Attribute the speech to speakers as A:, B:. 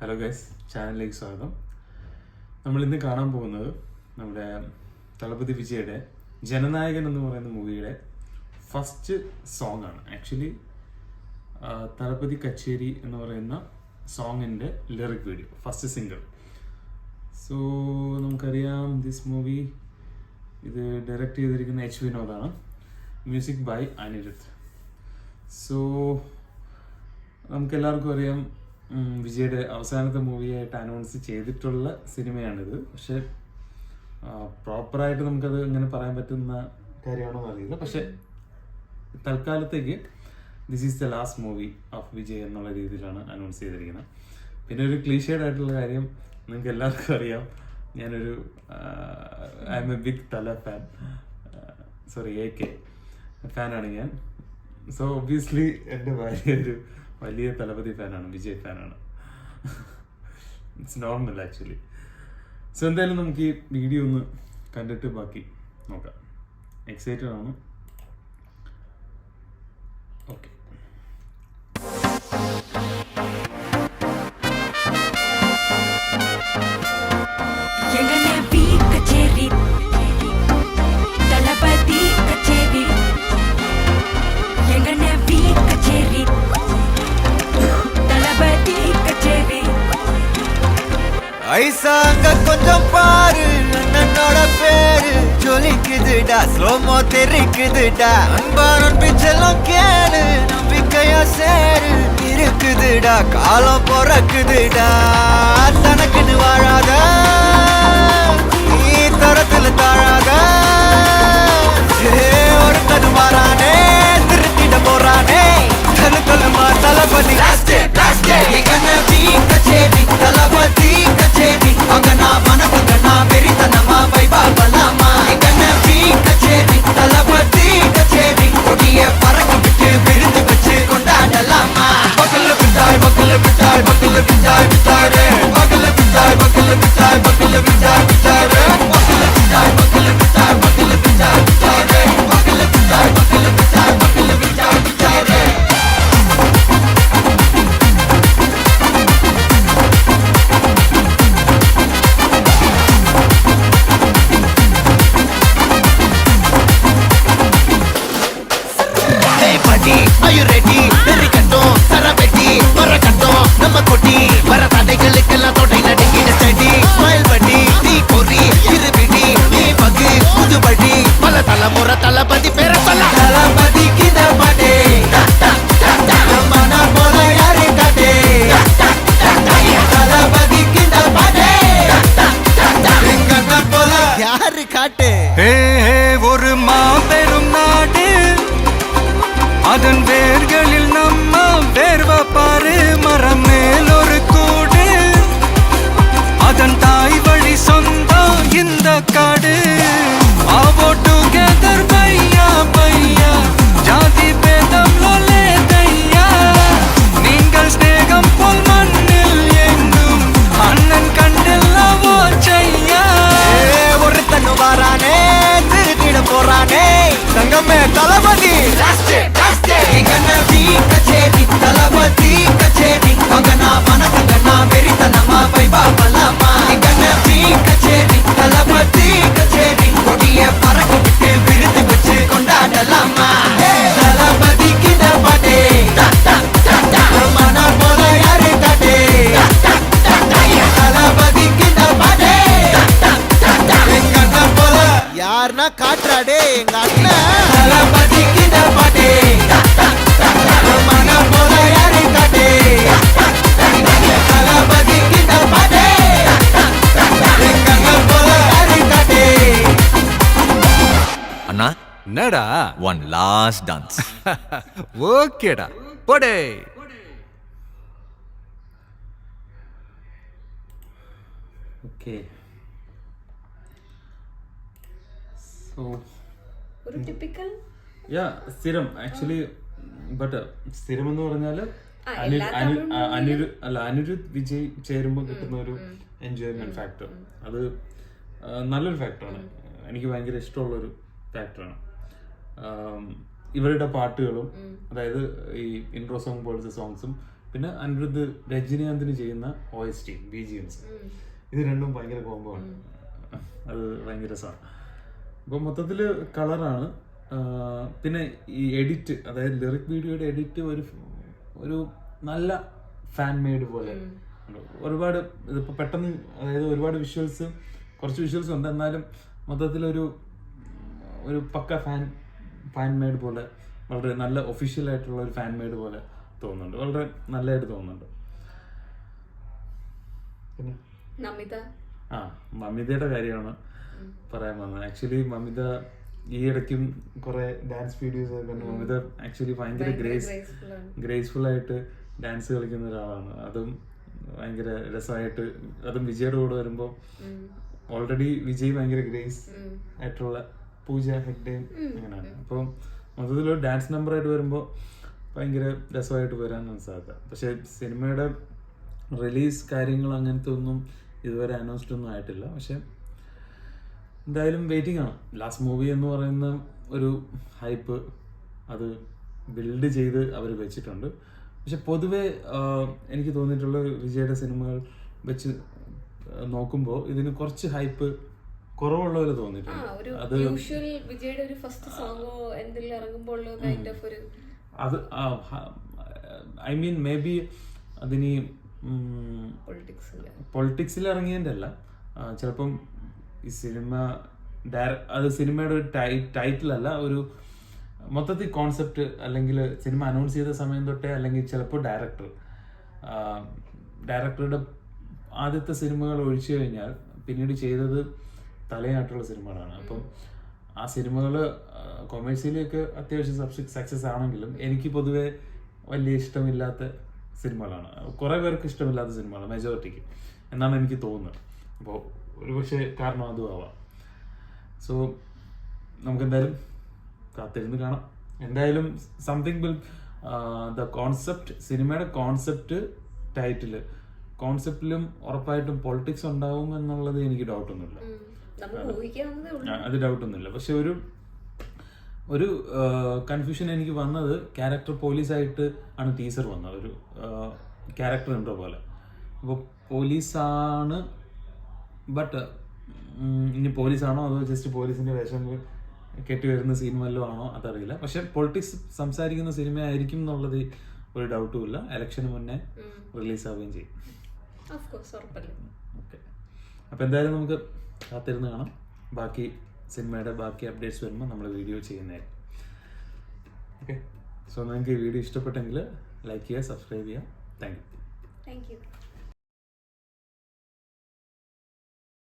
A: Hello guys, ചാനലിലേക്ക് സ്വാഗതം. നമ്മളിന്ന് കാണാൻ പോകുന്നത് നമ്മുടെ തളപതി വിജയുടെ ജനനായകൻ എന്ന് പറയുന്ന മൂവിയുടെ ഫസ്റ്റ് സോങ് ആണ്. ആക്ച്വലി തളപതി കച്ചേരി എന്ന് പറയുന്ന സോങ്ങിൻ്റെ lyric video, first single. So നമുക്കറിയാം ദിസ് മൂവി ഇത് ഡയറക്റ്റ് ചെയ്തിരിക്കുന്ന എച്ച് വിനോദാണ്, മ്യൂസിക് ബൈ അനിരുദ്ധ്. സോ നമുക്കെല്ലാവർക്കും അറിയാം വിജയുടെ അവസാനത്തെ മൂവിയായിട്ട് അനൗൺസ് ചെയ്തിട്ടുള്ള സിനിമയാണിത്. പക്ഷെ പ്രോപ്പറായിട്ട് നമുക്കത് ഇങ്ങനെ പറയാൻ പറ്റുന്ന കാര്യമാണോ എന്നറിയില്ല. പക്ഷെ തൽക്കാലത്തേക്ക് this is the last movie of Vijay എന്നുള്ള രീതിയിലാണ് അനൗൺസ് ചെയ്തിരിക്കുന്നത്. പിന്നെ ഒരു ക്ലീഷേഡ് ആയിട്ടുള്ള കാര്യം നിങ്ങൾക്ക് എല്ലാവർക്കും അറിയാം, ഞാനൊരു ഐ എം എ ബിഗ് തല ഫാൻ, സോറി AK ഫാനാണ് ഞാൻ. സോ ഒബ്വിയസ്ലി എൻ്റെ ഭാര്യ ഒരു വലിയ തലപതി ഫാനാണ്, വിജയ് ഫാനാണ്. It's normal actually. സോ എന്തായാലും നമുക്ക് ഈ വീഡിയോ ഒന്ന് കണ്ടിട്ട് ബാക്കി നോക്കാം. എക്സൈറ്റഡ് ആണ്. ഓക്കെ.
B: ஐசாங்க கொஞ்சம் பாரு, அண்ணனோட பேரு ஜொலிக்குதுடா, ஸ்லோமோ தெரிக்குதுடா, அன்பான பிச்செல்லாம் கேளு, நம்பிக்கையா சேரு இருக்குதுடா, காலம் பிறக்குதுடா, தனக்குன்னு வாழாத நீ தரத்துல தாழாத, ஒரு கது மாறானே திருத்திட போறானே, தலுக்கலுமா தளபதி கச்சேரி தளபதி கச்சேரி அங்கனா மனசுங்கனா வெறித்தனமா வைபாபலாமா எங்கனவி கச்சேரி தளபதி கச்சேரி கொடிய பறக்க விட்டு விருந்து வச்சு கொண்டாடலாமா. பக்கல பிட்டாய் பக்கல பிட்டாய் பக்கல பிட்டாய் பிட்டாரே, பக்கல பிட்டாய் பக்கல பிட்டாய் பக்கல பிட்டாய் பிட்டாரே, பக்கல பிட்டாய் பக்கல பிட்டாய் பக்கல பிட்டாய் பிட்டாரே, பக்கல பிட்டாய் பக்கல பிட்டாய் பக்கல பிட்டாய் பிட்டாரே. Are you ready? Very கட்டும் சரபெட்டி வர கட்டும் நம்ம கொட்டி வர தடைகளுக்கெல்லாம் தொடை நடுங்கிட ஸ்டடி ஸ்மைல் படி நீ பொறி இருபிடி நீ பகு புதுபடி பல தலைமுறை தளபதி பேர சொல்ல தளபதி கித பாட்டே மன போல யாரு காட்டே தளபதி கித பாட்டே எங்க போல யாரு காட்டே. ஒரு மாபெரும் நாடு, அதன் வேர்களில் நம்ம வேர்வ பாரு, மரம் மேல் ஒரு கூடு, அதன் தாய் வழி சொந்தம் இந்த காடு. ஆவோ டுகெதர் பையா பையா, ஜாதி பேதம் லோலே தையா, நீங்கள் ஸ்நேகம் போல் மண்ணில் எங்கும் அண்ணன் கண்டெல்லாவோ செய்யா. ஒரு தன்னு வாரானே திருத்திட போறானே, தங்கமே தளபதி கச்சேரி தளபதி கச்சேரி அங்கனா மனசங்கனா வெறித்தனமா வைபாபலாமா எங்கனவி கச்சேரி தளபதி கச்சேரி கொடிய பறக்க விட்டு விருந்து வச்சு கொண்டாடலாமா. தளபதி கிட்ட பாட்டே மன போல யாரு காட்டே, தளபதி கிட்ட பாட்டே எங்க போல யாருன்னா காட்டுறாடே எங்க அண்ணன். தளபதி கிட்ட பாட்டே மன போல யாரு காட்டே, தளபதி கிட்ட பாட்டே எங்க போல யாரு காட்டே. அண்ணா
C: என்னடா
B: ஒன் லாஸ்ட் டான்ஸ்.
C: ஓகேடா போடே.
A: ഓക്കെ. സോ
D: ഒരു ടിപ്പിക്കൽ
A: സ്ഥിരം ആക്ച്വലി. ബട്ട് സ്ഥിരം എന്ന് പറഞ്ഞാല് അനിരുദ്ധ് വിജയ് ചേരുമ്പോൾ കിട്ടുന്ന ഒരു എൻജോയ്മെന്റ് ഫാക്ടർ, അത് നല്ലൊരു ഫാക്ടറാണ്. എനിക്ക് ഭയങ്കര ഇഷ്ടമുള്ളൊരു ഫാക്ടറാണ്. ഇവരുടെ പാട്ടുകളും, അതായത് ഈ ഇൻട്രോ സോങ് പോലത്തെ സോങ്സും പിന്നെ അനിരുദ്ധ് രജനീകാന്തിന് ചെയ്യുന്ന OST BGMs ഇത് രണ്ടും ഭയങ്കര കോംബോ ആണ്. അത് ഭയങ്കര രസമാണ്. അപ്പോൾ മൊത്തത്തിൽ കളറാണ്. പിന്നെ ഈ എഡിറ്റ്, അതായത് ലിറിക് വീഡിയോയുടെ എഡിറ്റ് ഒരു നല്ല ഫാൻ മെയ്ഡ് പോലെ ഒരുപാട് ഇതിപ്പോൾ പെട്ടെന്ന്, അതായത് ഒരുപാട് കുറച്ച് വിഷ്വൽസ് ഉണ്ട്, എന്നാലും മൊത്തത്തിലൊരു പക്ക ഫാൻ മെയ്ഡ് പോലെ, വളരെ നല്ല ഒഫീഷ്യൽ ആയിട്ടുള്ള ഒരു ഫാൻ മെയ്ഡ് പോലെ തോന്നുന്നുണ്ട്. വളരെ നല്ലതായിട്ട് തോന്നുന്നുണ്ട്. പിന്നെ മമിതയുടെ കാര്യമാണ് പറയാൻ വന്നത്. ആക്ച്വലി മമിത ഈ ഇടയ്ക്കും കുറെ ഡാൻസ് വീഡിയോസ് ഒക്കെ കണ്ടു. മമിത ആക്ച്വലി ഭയങ്കര ഗ്രേസ്ഫുൾ ആയിട്ട് ഡാൻസ് കളിക്കുന്ന ഒരാളാണ്. അതും ഭയങ്കര രസമായിട്ട്, അതും വിജയുടെ കൂടെ വരുമ്പോൾ ഓൾറെഡി വിജയ് ഭയങ്കര ഗ്രേസ് ആയിട്ടുള്ള പൂജ ഹെഗ്ഡേയും അങ്ങനെയാണ്. അപ്പം മൊത്തത്തിലൊരു ഡാൻസ് നമ്പറായിട്ട് വരുമ്പോൾ ഭയങ്കര രസമായിട്ട് വരാനാണ് സാധ്യത. പക്ഷെ സിനിമയുടെ റിലീസ് കാര്യങ്ങൾ അങ്ങനത്തെ ഒന്നും ഇതുവരെ അനൗൺസ്ഡ് ഒന്നും ആയിട്ടില്ല. പക്ഷെ എന്തായാലും വെയിറ്റിംഗ് ആണ്. ലാസ്റ്റ് മൂവി എന്ന് പറയുന്ന ഒരു ഹൈപ്പ് അത് ബിൽഡ് ചെയ്ത് അവർ വെച്ചിട്ടുണ്ട്. പക്ഷെ പൊതുവെ എനിക്ക് തോന്നിയിട്ടുള്ള വിജയുടെ സിനിമകൾ വെച്ച് നോക്കുമ്പോൾ ഇതിന് കുറച്ച് ഹൈപ്പ് കുറവുള്ള പോലെ തോന്നിയിട്ടുണ്ട്. അത്
D: വിജയുടെ ഒരു ഫസ്റ്റ് സോങ്ങോ എന്തെങ്കിലും ഇറങ്ങുമ്പോൾ
A: അത് ഐ മീൻ മേ ബി അതിന് പൊളിറ്റിക്സിൽ ഇറങ്ങിയതിൻ്റെ അല്ല, ചിലപ്പം ഈ സിനിമ അത് സിനിമയുടെ ഒരു ടൈറ്റിലല്ല, ഒരു മൊത്തത്തിൽ കോൺസെപ്റ്റ്, അല്ലെങ്കിൽ സിനിമ അനൗൺസ് ചെയ്ത സമയം തൊട്ടേ, അല്ലെങ്കിൽ ചിലപ്പോൾ ഡയറക്ടറുടെ ആദ്യത്തെ സിനിമകൾ ഒഴിച്ചു കഴിഞ്ഞാൽ പിന്നീട് ചെയ്തത് തലയായിട്ടുള്ള സിനിമകളാണ്. അപ്പം ആ സിനിമകൾ കൊമേഴ്സ്യലിയൊക്കെ അത്യാവശ്യം സക്സസ് ആണെങ്കിലും എനിക്ക് പൊതുവെ വലിയ ഇഷ്ടമില്ലാത്ത സിനിമകളാണ്. കുറേ പേർക്ക് ഇഷ്ടമില്ലാത്ത സിനിമകളാണ് മെജോറിറ്റിക്ക് എന്നാണ് എനിക്ക് തോന്നുന്നത്. അപ്പോൾ ഒരുപക്ഷെ കാരണം അതും ആവാം. സോ നമുക്കെന്തായാലും കാത്തിരുന്ന് കാണാം. എന്തായാലും സംതിങ് വിൽ ദ കോൺസെപ്റ്റ്, സിനിമയുടെ കോൺസെപ്റ്റ്, ടൈറ്റില്, കോൺസെപ്റ്റിലും ഉറപ്പായിട്ടും പൊളിറ്റിക്സ് ഉണ്ടാവും എന്നുള്ളത് എനിക്ക് ഡൗട്ടൊന്നുമില്ല. അത് ഡൗട്ടൊന്നുമില്ല. പക്ഷെ ഒരു കൺഫ്യൂഷൻ എനിക്ക് വന്നത്, ക്യാരക്ടർ പോലീസായിട്ട് ആണ് ടീസർ വന്നത്, ഒരു ക്യാരക്ടർ ഉണ്ടോ പോലെ. അപ്പോൾ പോലീസാണ്, ബട്ട് ഇനി പോലീസാണോ അതോ ജസ്റ്റ് പോലീസിന്റെ വേഷം കെട്ടി വരുന്ന സീൻ വല്ലതും ആണോ അതറിയില്ല. പക്ഷെ പൊളിറ്റിക്സ് സംസാരിക്കുന്ന സിനിമ ആയിരിക്കും എന്നുള്ളത് ഒരു ഡൗട്ടും ഇല്ല. ഇലക്ഷന് മുന്നേ റിലീസ് ആവുകയും ചെയ്യും. ഓക്കെ, അപ്പോൾ എന്തായാലും നമുക്ക് കാത്തിരുന്ന് കാണാം. ബാക്കി സിനിമയുടെ ബാക്കി അപ്ഡേറ്റ്സ് വരുമ്പോൾ നമ്മൾ വീഡിയോ ചെയ്യുന്നതായിരിക്കും. ഓക്കെ, സോ നിങ്ങൾക്ക് ഈ വീഡിയോ ഇഷ്ടപ്പെട്ടെങ്കിൽ ലൈക്ക് ചെയ്യുക, സബ്സ്ക്രൈബ് ചെയ്യുക. Thank you.